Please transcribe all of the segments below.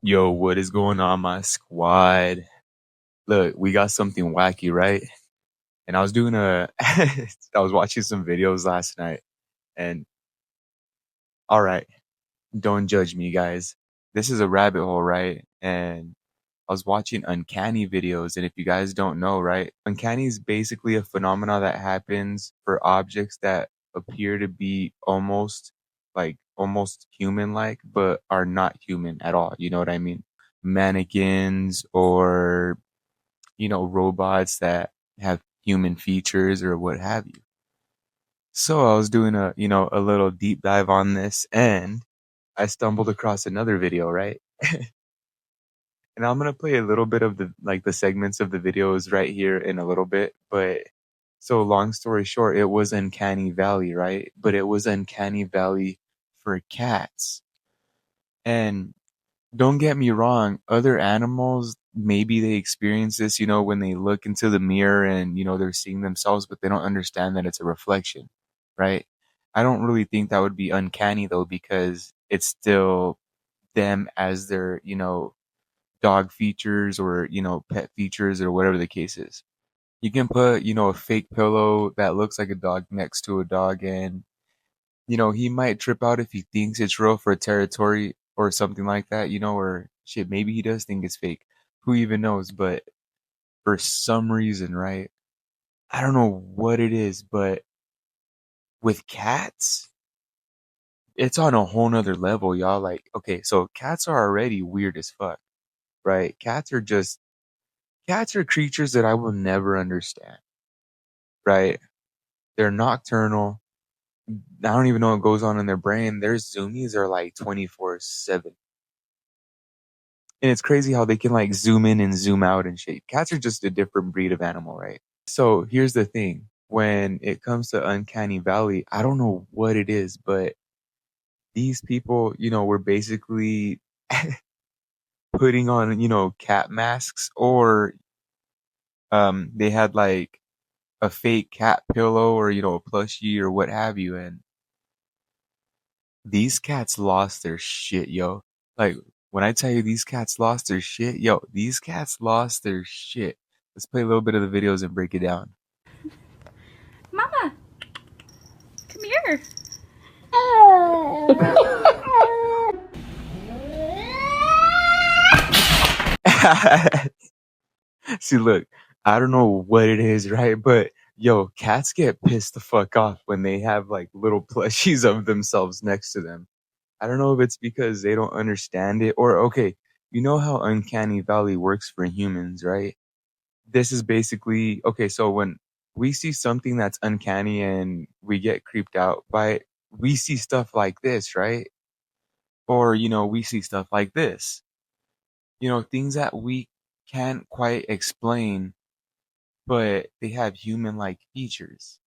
Yo, what is going on, my squad? Look, we got something wacky, right? And I was doing I was watching some videos last night, and all right, don't judge me, guys. This is a rabbit hole, right? And I was watching Uncanny videos, and if you guys don't know, right, Uncanny is basically a phenomena that happens for objects that appear to be almost human-like, but are not human at all. You know what I mean? Mannequins or robots that have human features or what have you. So I was doing a little deep dive on this and I stumbled across another video, right? And I'm gonna play a little bit of the segments of the videos right here in a little bit, but so long story short, it was Uncanny Valley, right? But it was Uncanny Valley for cats. And don't get me wrong, other animals, maybe they experience this, when they look into the mirror and, they're seeing themselves, but they don't understand that it's a reflection, right? I don't really think that would be uncanny though, because it's still them as their, dog features or, pet features or whatever the case is. You can put, a fake pillow that looks like a dog next to a dog and he might trip out if he thinks it's real for a territory or something like that, or shit, maybe he does think it's fake. Who even knows? But for some reason, right? I don't know what it is, but with cats, it's on a whole nother level, y'all. Like, okay, so cats are already weird as fuck, right? Cats are creatures that I will never understand, right? They're nocturnal. I don't even know what goes on in their brain. Their zoomies are like 24/7. And it's crazy how they can like zoom in and zoom out and shit. Cats are just a different breed of animal, right? So here's the thing. When it comes to Uncanny Valley, I don't know what it is, but these people, were basically putting on, cat masks or they had like a fake cat pillow or, a plushie or what have you. And these cats lost their shit, yo. Like, when I tell you these cats lost their shit, yo, these cats lost their shit. Let's play a little bit of the videos and break it down. Mama, come here. See, look, I don't know what it is, right? But yo, cats get pissed the fuck off when they have like little plushies of themselves next to them. I don't know if it's because they don't understand it or okay, you know how Uncanny Valley works for humans, right? This is basically okay, so when we see something that's uncanny and we get creeped out by it, we see stuff like this, right? Or, we see stuff like this. Things that we can't quite explain, but they have human-like features.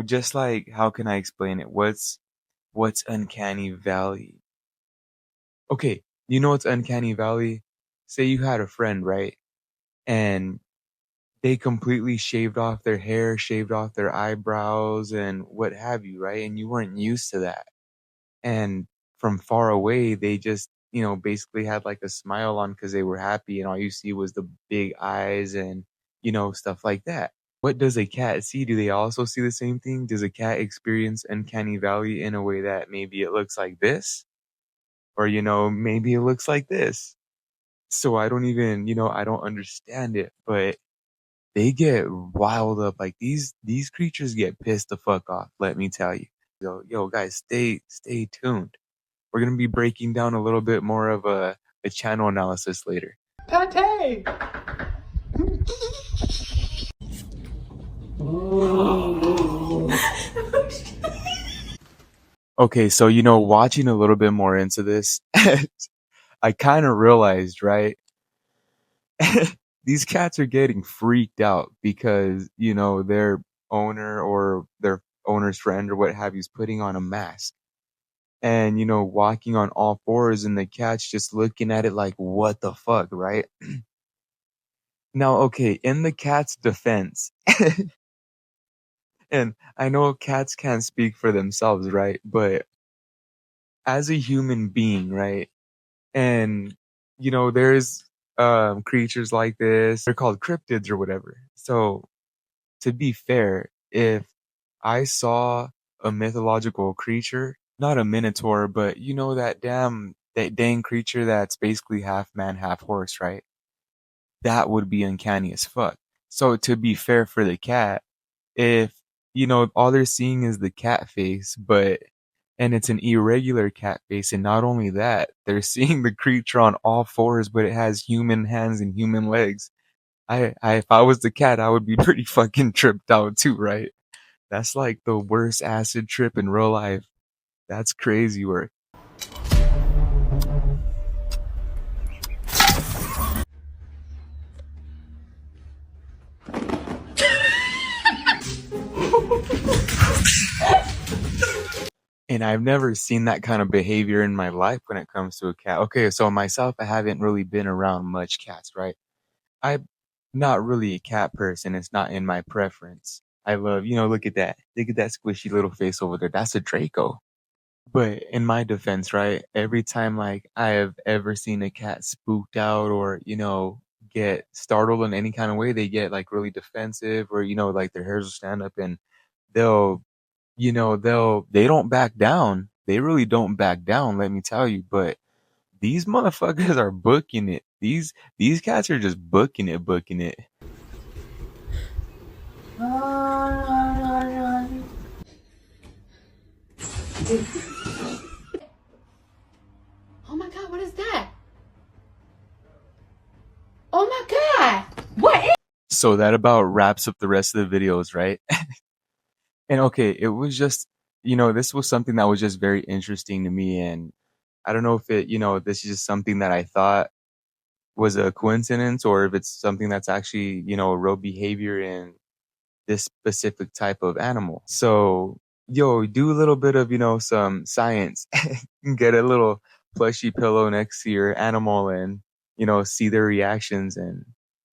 Just like how can I explain it? What's Uncanny Valley? Okay, you know what's Uncanny Valley? Say you had a friend, right? And they completely shaved off their hair, shaved off their eyebrows and what have you, right? And you weren't used to that. And from far away, they just, basically had like a smile on because they were happy and all you see was the big eyes and, stuff like that. What does a cat see? Do they also see the same thing? Does a cat experience Uncanny Valley in a way that maybe it looks like this? Or, maybe it looks like this. So I don't even, I don't understand it, but they get riled up. Like these creatures get pissed the fuck off. Let me tell you. Yo, guys, stay tuned. We're gonna be breaking down a little bit more of a channel analysis later. Pate! Okay, so watching a little bit more into this, I kind of realized, right? These cats are getting freaked out because their owner or their owner's friend or what have you is putting on a mask. And walking on all fours and the cat's just looking at it like what the fuck, right? Now okay, in the cat's defense, and I know cats can't speak for themselves, right? But as a human being, right? And there's creatures like this. They're called cryptids or whatever. So to be fair, if I saw a mythological creature, not a minotaur, but that dang creature that's basically half man, half horse, right? That would be uncanny as fuck. So to be fair for the cat, if all they're seeing is the cat face, and it's an irregular cat face, and not only that, they're seeing the creature on all fours, but it has human hands and human legs. If I was the cat, I would be pretty fucking tripped out too, right? That's like the worst acid trip in real life. That's crazy work. And I've never seen that kind of behavior in my life when it comes to a cat. Okay, so myself, I haven't really been around much cats, right? I'm not really a cat person. It's not in my preference. I love, look at that. Look at that squishy little face over there. That's a Draco. But in my defense, right, every time like I have ever seen a cat spooked out or, get startled in any kind of way, they get like really defensive or, like their hairs will stand up and they'll, they don't back down. They really don't back down, let me tell you. But these motherfuckers are booking it. These cats are just booking it, booking it. Oh my god, what is that? Oh my god! What is So that about wraps up the rest of the videos, right? And okay, it was just, this was something that was just very interesting to me. And I don't know if this is just something that I thought was a coincidence or if it's something that's actually, a real behavior in this specific type of animal. So, do a little bit of, some science. Get a little plushy pillow next to your animal and, see their reactions. And,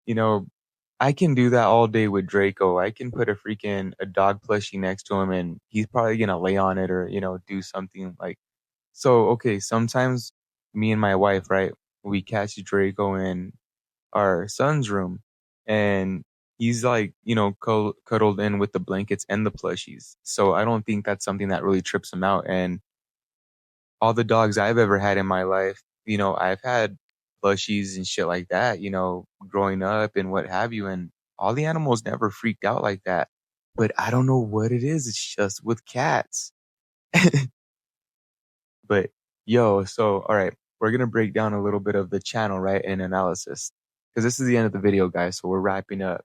you know, I can do that all day with Draco. I can put a dog plushie next to him and he's probably going to lay on it or, do something like, so, okay, sometimes me and my wife, right, we catch Draco in our son's room and he's like, cuddled in with the blankets and the plushies. So I don't think that's something that really trips him out. And all the dogs I've ever had in my life, I've had plushies and shit like that, growing up and what have you. And all the animals never freaked out like that. But I don't know what it is. It's just with cats. But so all right, we're gonna break down a little bit of the channel, right, and analysis. Because this is the end of the video, guys, so we're wrapping up.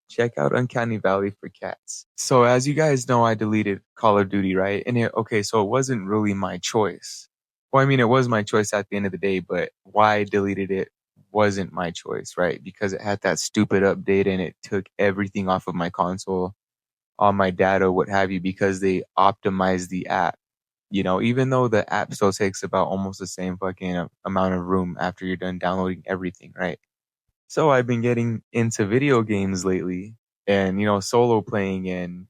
Check out Uncanny Valley for cats. So as you guys know, I deleted Call of Duty, right? And so it wasn't really my choice. Well, I mean, it was my choice at the end of the day, but why I deleted it wasn't my choice, right? Because it had that stupid update and it took everything off of my console, on my data, what have you, because they optimized the app. Even though the app still takes about almost the same fucking amount of room after you're done downloading everything, right? So I've been getting into video games lately and, solo playing and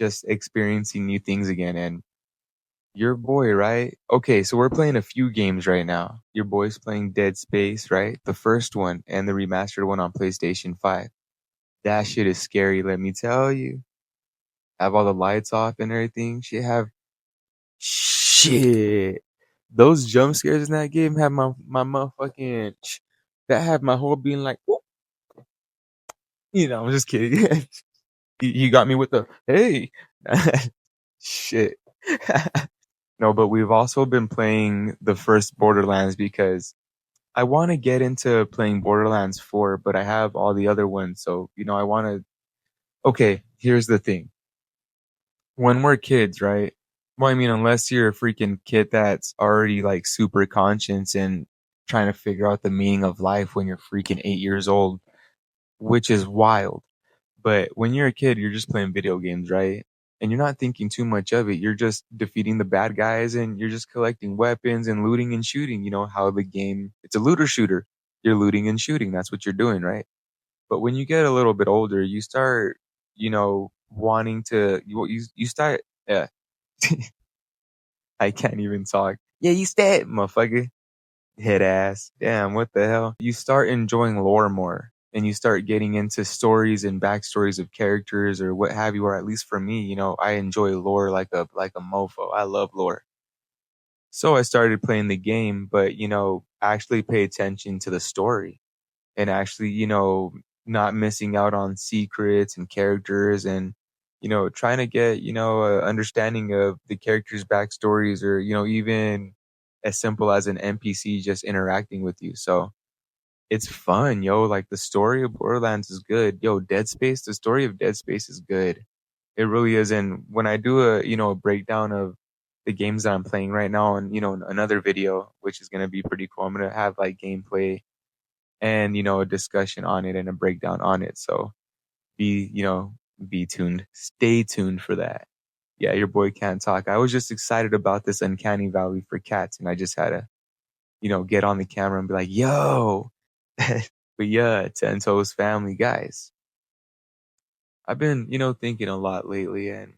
just experiencing new things again. And your boy, right? Okay, so we're playing a few games right now. Your boy's playing Dead Space, right? The first one and the remastered one on PlayStation 5. That shit is scary, let me tell you. Have all the lights off and everything. Shit. Those jump scares in that game had my motherfucking that had my whole being like, "Whoop." I'm just kidding. You got me with the hey. Shit. No, but we've also been playing the first Borderlands because I want to get into playing Borderlands 4, but I have all the other ones. So, I want to. Okay, here's the thing. When we're kids, right? Well, I mean, unless you're a freaking kid that's already like super conscious and trying to figure out the meaning of life when you're freaking 8 years old, which is wild. But when you're a kid, you're just playing video games, right? And you're not thinking too much of it. You're just defeating the bad guys and you're just collecting weapons and looting and shooting. You know how the game, it's a looter shooter. You're looting and shooting. That's what you're doing, right? But when you get a little bit older, you start, wanting to, you start, yeah, I can't even talk. Yeah, you start, motherfucker. Hit ass. Damn, what the hell? You start enjoying lore more and you start getting into stories and backstories of characters or what have you, or at least for me, I enjoy lore like a mofo. I love lore. So I started playing the game, but actually pay attention to the story and actually, not missing out on secrets and characters and trying to get, a understanding of the characters' backstories or, even as simple as an NPC just interacting with you. So it's fun, yo. Like the story of Borderlands is good. Yo, Dead Space, the story of Dead Space is good. It really is. And when I do a breakdown of the games that I'm playing right now and, another video, which is going to be pretty cool, I'm going to have like gameplay and, a discussion on it and a breakdown on it. So be tuned. Stay tuned for that. Yeah, your boy can't talk. I was just excited about this Uncanny Valley for cats, and I just had to, get on the camera and be like, yo. But yeah, Tento's family guys. I've been, thinking a lot lately and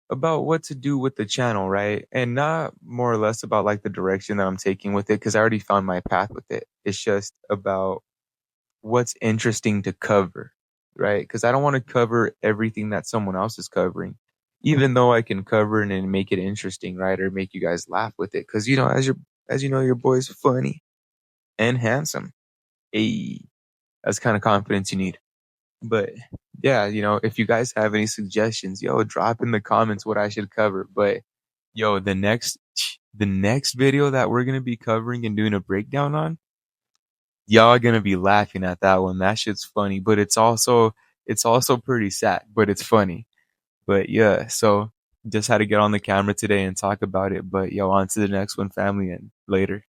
about what to do with the channel, right? And not more or less about like the direction that I'm taking with it, because I already found my path with it. It's just about what's interesting to cover, right? Because I don't want to cover everything that someone else is covering, even though I can cover it and make it interesting, right? Or make you guys laugh with it. Because as you know, your boy's funny and handsome. Hey, that's kind of confidence you need. But yeah, if you guys have any suggestions, yo, drop in the comments what I should cover. But yo, the next video that we're gonna be covering and doing a breakdown on, y'all are gonna be laughing at that one. That shit's funny, but it's also pretty sad, but it's funny. But yeah, so just had to get on the camera today and talk about it. But yo, on to the next one, family, and later.